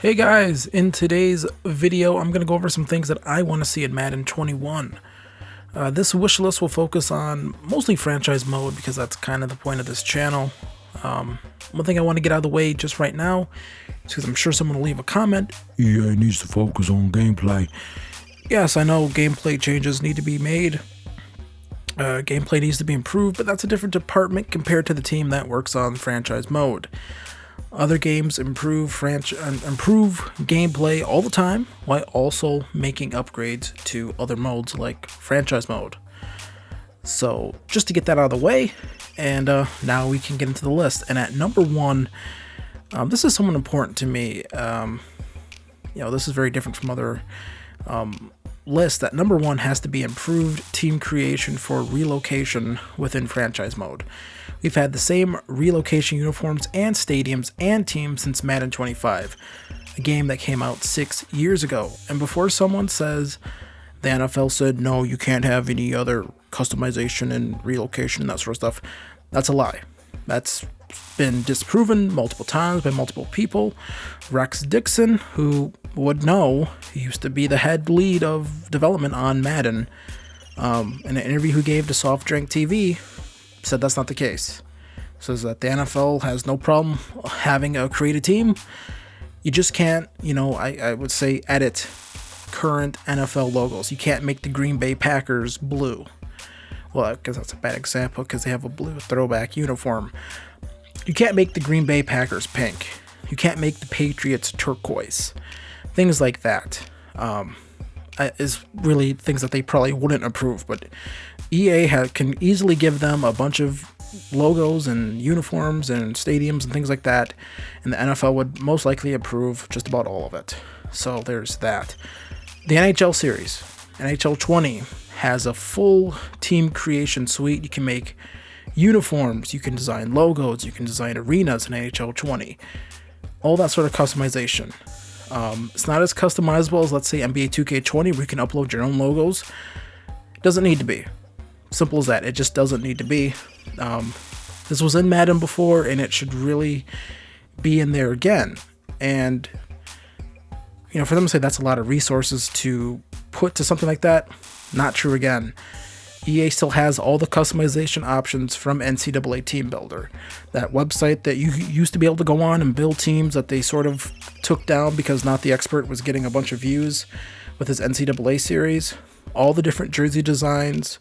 Hey guys, in today's video I'm going to go over some things that I want to see in Madden 21. This wish list will focus on mostly franchise mode because that's kind of the point of this channel. One thing I want to get out of the way just right now is because I'm sure someone will leave a comment. EA needs to focus on gameplay. Yes, I know gameplay changes need to be made. Gameplay needs to be improved, but that's a different department compared to the team that works on franchise mode. Other games improve gameplay all the time while also making upgrades to other modes like franchise mode. So just to get that out of the way, and now we can get into the list. And at number one, this is somewhat important to me. This is very different from other lists. That number one has to be improved team creation for relocation within franchise mode. We've had the same relocation uniforms and stadiums and teams since Madden 25, a game that came out 6 years ago. And before someone says the NFL said, no, you can't have any other customization and relocation and that sort of stuff, that's a lie. That's been disproven multiple times by multiple people. Rex Dixon, who would know, he used to be the head lead of development on Madden, in an interview he gave to Soft Drink TV, said that's not the case. Says that the NFL has no problem having a creative team. You just can't, I would say edit current NFL logos. You can't make the Green Bay Packers blue. Well, because that's a bad example because they have a blue throwback uniform. You can't make the Green Bay Packers pink. You can't make the Patriots turquoise. Things like that is really things that they probably wouldn't approve, but EA can easily give them a bunch of logos and uniforms and stadiums and things like that, and the NFL would most likely approve just about all of it. So there's that. The NHL series, NHL 20, has a full team creation suite. You can make uniforms, you can design logos, you can design arenas in NHL 20. All that sort of customization. It's not as customizable as, let's say, NBA 2K20, where you can upload your own logos. It doesn't need to be. Simple as that. It just doesn't need to be. This was in Madden before, and it should really be in there again. And, for them to say that's a lot of resources to put to something like that, not true again. EA still has all the customization options from NCAA Team Builder. That website that you used to be able to go on and build teams that they sort of took down because Not the Expert was getting a bunch of views with his NCAA series. All the different jersey designs,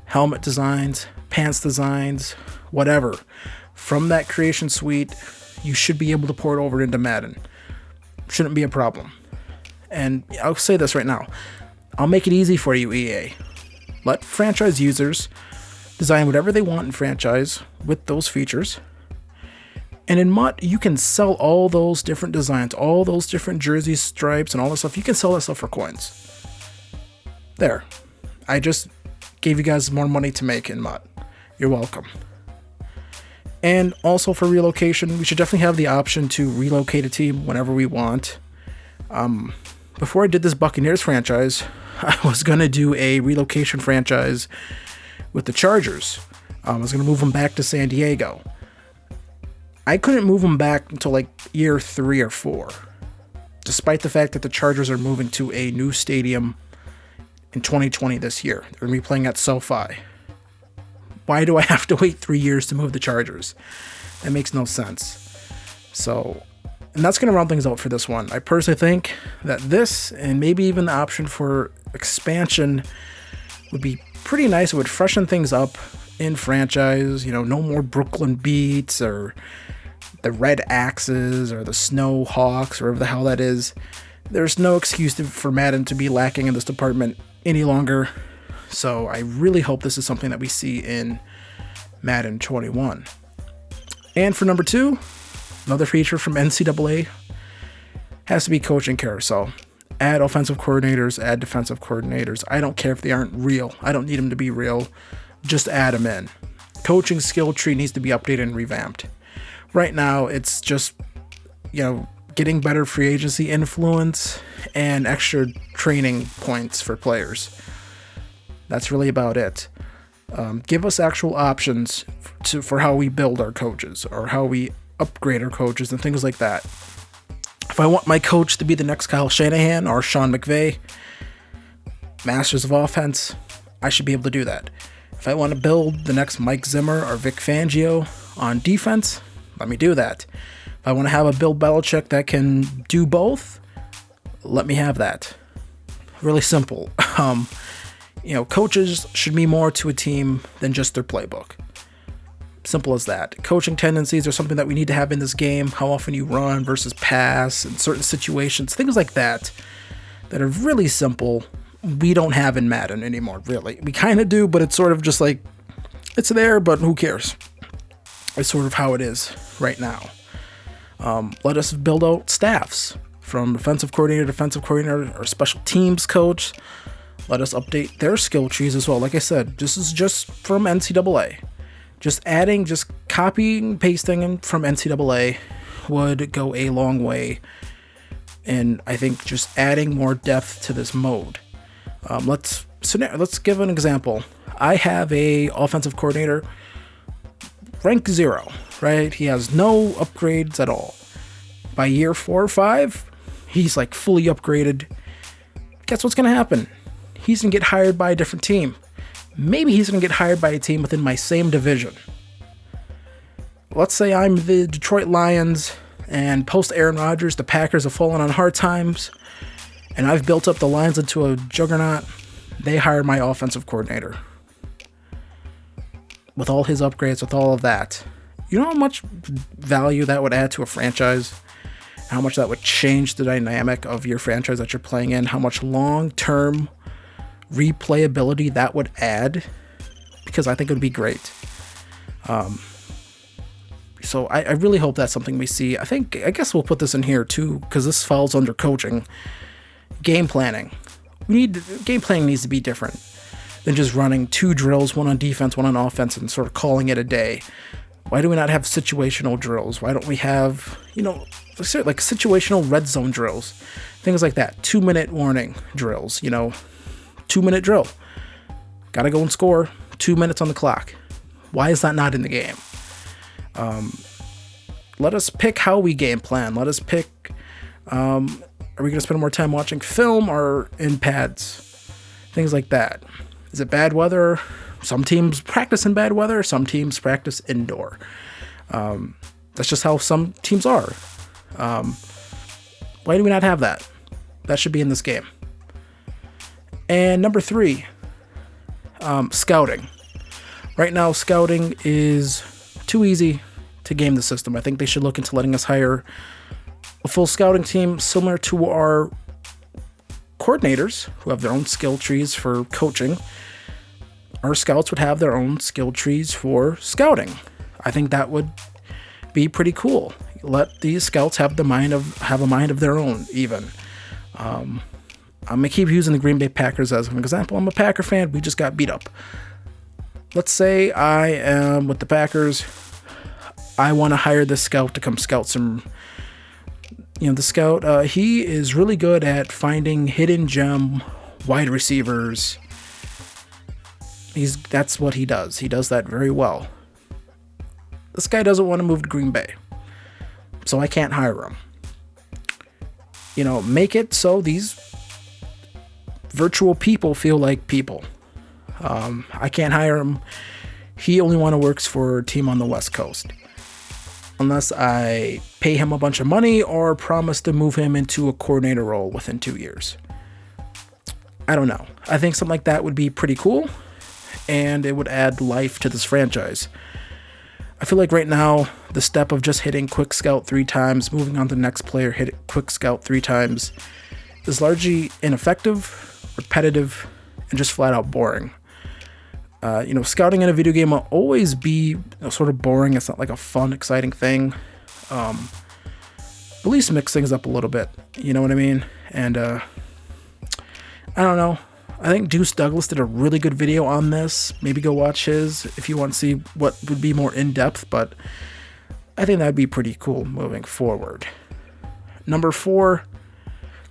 helmet designs, pants designs, whatever. From that creation suite, you should be able to port over into Madden. Shouldn't be a problem. And I'll say this right now. I'll make it easy for you, EA. Let franchise users design whatever they want in franchise with those features. And in MUT, you can sell all those different designs, all those different jersey stripes and all that stuff. You can sell that stuff for coins. There. I just gave you guys more money to make in MUT. You're welcome. And also for relocation, we should definitely have the option to relocate a team whenever we want. Before I did this Buccaneers franchise, I was going to do a relocation franchise with the Chargers. I was going to move them back to San Diego. I couldn't move them back until like year 3 or 4, despite the fact that the Chargers are moving to a new stadium in 2020 this year. They're going to be playing at SoFi. Why do I have to wait 3 years to move the Chargers? That makes no sense. And that's going to round things out for this one. I personally think that this, and maybe even the option for expansion, would be pretty nice. It would freshen things up in franchise. No more Brooklyn Beats or the Red Axes or the Snow Hawks or whatever the hell that is. There's no excuse for Madden to be lacking in this department any longer. So I really hope this is something that we see in Madden 21. And for number 2, another feature from NCAA has to be coaching carousel. Add offensive coordinators, add defensive coordinators. I don't care if they aren't real. I don't need them to be real. Just add them in. Coaching skill tree needs to be updated and revamped. Right now, it's just, getting better free agency influence and extra training points for players. That's really about it. Give us actual options for how we build our coaches or how we upgrade our coaches and things like that. If I want my coach to be the next Kyle Shanahan or Sean McVay, masters of offense, I should be able to do that. If I want to build the next Mike Zimmer or Vic Fangio on defense, let me do that. If I want to have a Bill Belichick that can do both, let me have that. Really simple. Coaches should be more to a team than just their playbook. Simple as that. Coaching tendencies are something that we need to have in this game. How often you run versus pass in certain situations. Things like that are really simple. We don't have in Madden anymore, really. We kind of do, but it's sort of just like, it's there, but who cares? It's sort of how it is right now. Let us build out staffs from defensive coordinator, or special teams coach. Let us update their skill trees as well. Like I said, this is just from NCAA. Just copying, pasting from NCAA would go a long way. And I think just adding more depth to this mode. Let's give an example. I have a offensive coordinator, rank 0, right? He has no upgrades at all. By year 4 or 5, he's like fully upgraded. Guess what's going to happen? He's going to get hired by a different team. Maybe he's going to get hired by a team within my same division. Let's say I'm the Detroit Lions, and post Aaron Rodgers, the Packers have fallen on hard times, and I've built up the Lions into a juggernaut. They hired my offensive coordinator. With all his upgrades, with all of that. You know how much value that would add to a franchise? How much that would change the dynamic of your franchise that you're playing in? How much long-term replayability that would add? Because I think it would be great. So I really hope that's something we see. I guess we'll put this in here too, because this falls under coaching. Game planning. Game planning needs to be different than just running 2 drills, one on defense, one on offense, and sort of calling it a day. Why do we not have situational drills? Why don't we have, like situational red zone drills? Things like that. 2-minute warning drills, 2-minute drill. Gotta go and score. 2 minutes on the clock. Why is that not in the game? Let us pick how we game plan. Let us pick, are we going to spend more time watching film or in pads? Things like that. Is it bad weather? Some teams practice in bad weather. Some teams practice indoor. That's just how some teams are. Why do we not have that? That should be in this game. And number 3, scouting. Right now, scouting is too easy to game the system. I think they should look into letting us hire a full scouting team similar to our coordinators who have their own skill trees for coaching. Our scouts would have their own skill trees for scouting. I think that would be pretty cool. Let these scouts have a mind of their own, even. I'm going to keep using the Green Bay Packers as an example. I'm a Packer fan. We just got beat up. Let's say I am with the Packers. I want to hire this scout to come scout some. The scout, he is really good at finding hidden gem wide receivers. That's what he does. He does that very well. This guy doesn't want to move to Green Bay, so I can't hire him. Make it so these virtual people feel like people. I can't hire him. He only works for a team on the West Coast. Unless I pay him a bunch of money or promise to move him into a coordinator role within 2 years. I don't know. I think something like that would be pretty cool, and it would add life to this franchise. I feel like right now, the step of just hitting quick scout 3 times, moving on to the next player, hit it quick scout 3 times, is largely ineffective, repetitive, and just flat out boring. Scouting in a video game will always be sort of boring. It's not like a fun, exciting thing. At least mix things up a little bit. You know what I mean? And I don't know. I think Deuce Douglas did a really good video on this. Maybe go watch his if you want to see what would be more in-depth. But I think that would be pretty cool moving forward. Number 4,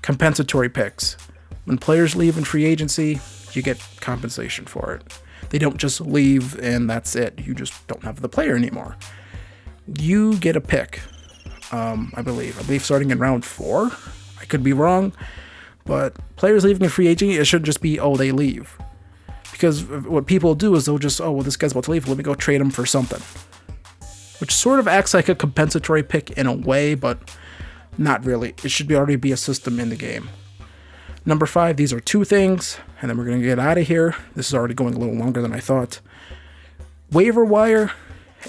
compensatory picks. When players leave in free agency, you get compensation for it. They don't just leave and that's it. You just don't have the player anymore. You get a pick. I believe starting in round 4. I could be wrong, but players leaving in free agency, it shouldn't just be, oh, they leave. Because what people do is they'll just, oh, well, this guy's about to leave, let me go trade him for something. Which sort of acts like a compensatory pick in a way, but not really. It should already be a system in the game. Number 5, these are 2 things, and then we're going to get out of here. This is already going a little longer than I thought. Waiver wire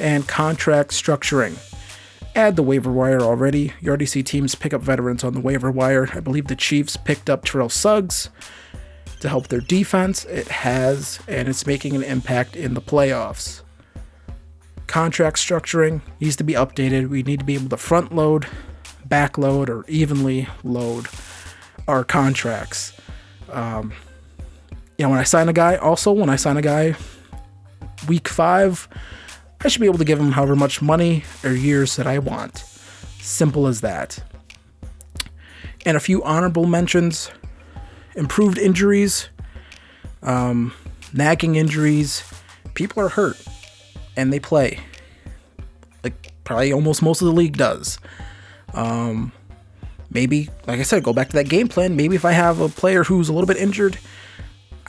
and contract structuring. Add the waiver wire already. You already see teams pick up veterans on the waiver wire. I believe the Chiefs picked up Terrell Suggs to help their defense. It has, and it's making an impact in the playoffs. Contract structuring needs to be updated. We need to be able to front load, back load, or evenly load our contracts. When I sign a guy week 5, I should be able to give him however much money or years that I want. Simple as that. And a few honorable mentions: improved injuries, nagging injuries. People are hurt and they play. Like probably almost most of the league does. Maybe, like I said, go back to that game plan. Maybe if I have a player who's a little bit injured,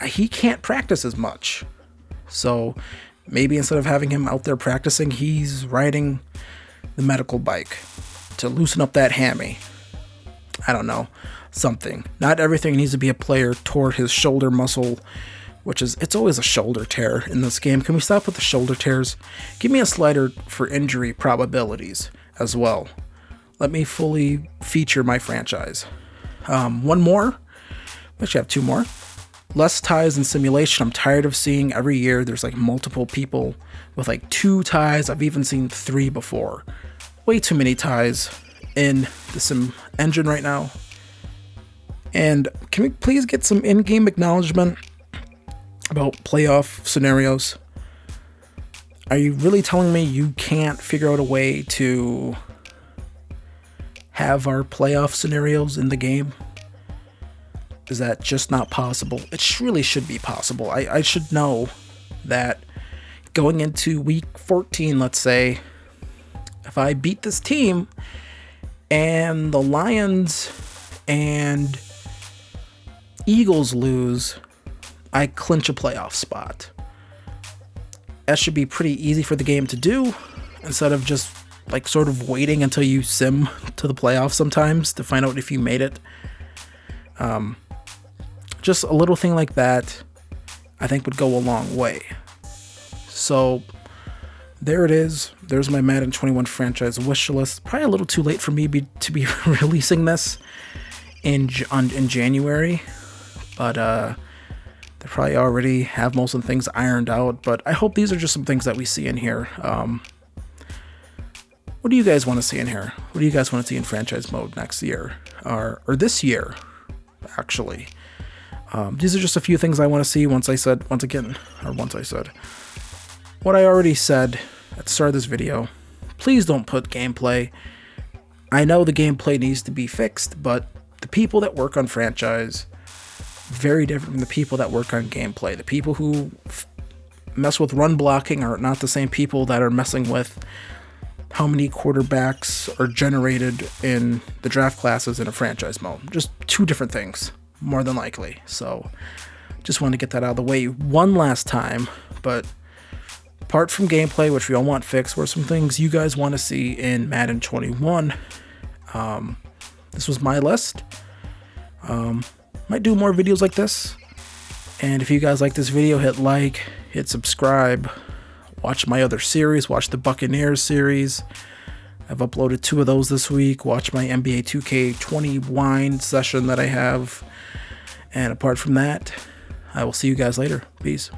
he can't practice as much. So maybe instead of having him out there practicing, he's riding the medical bike to loosen up that hammy. I don't know. Something. Not everything needs to be a player tore his shoulder muscle, it's always a shoulder tear in this game. Can we stop with the shoulder tears? Give me a slider for injury probabilities as well. Let me fully feature my franchise. One more. We actually have 2 more. Less ties in simulation. I'm tired of seeing every year there's like multiple people with like 2 ties. I've even seen 3 before. Way too many ties in the sim engine right now. And can we please get some in-game acknowledgement about playoff scenarios? Are you really telling me you can't figure out a way to have our playoff scenarios in the game? Is that just not possible? It really should be possible. I should know that going into week 14, let's say, if I beat this team and the Lions and Eagles lose, I clinch a playoff spot. That should be pretty easy for the game to do, instead of just like sort of waiting until you sim to the playoffs sometimes to find out if you made it. Just a little thing like that, I think would go a long way. So there it is. There's my Madden 21 franchise wish list. Probably a little too late for me to be releasing this in January, but they probably already have most of the things ironed out. But I hope these are just some things that we see in here. What do you guys want to see in here? What do you guys want to see in franchise mode next year, or this year, actually? These are just a few things I want to see. Once I said what I already said at the start of this video. Please don't put gameplay. I know the gameplay needs to be fixed, but the people that work on franchise, very different from the people that work on gameplay. The people who mess with run blocking are not the same people that are messing with how many quarterbacks are generated in the draft classes in a franchise mode. Just 2 different things, more than likely. So just want to get that out of the way one last time. But apart from gameplay, which we all want fixed, what are some things you guys want to see in Madden 21? This was my list. Might do more videos like this. And if you guys like this video, hit like, hit subscribe. Watch my other series. Watch the Buccaneers series. I've uploaded 2 of those this week. Watch my NBA 2K20 wine session that I have. And apart from that, I will see you guys later. Peace.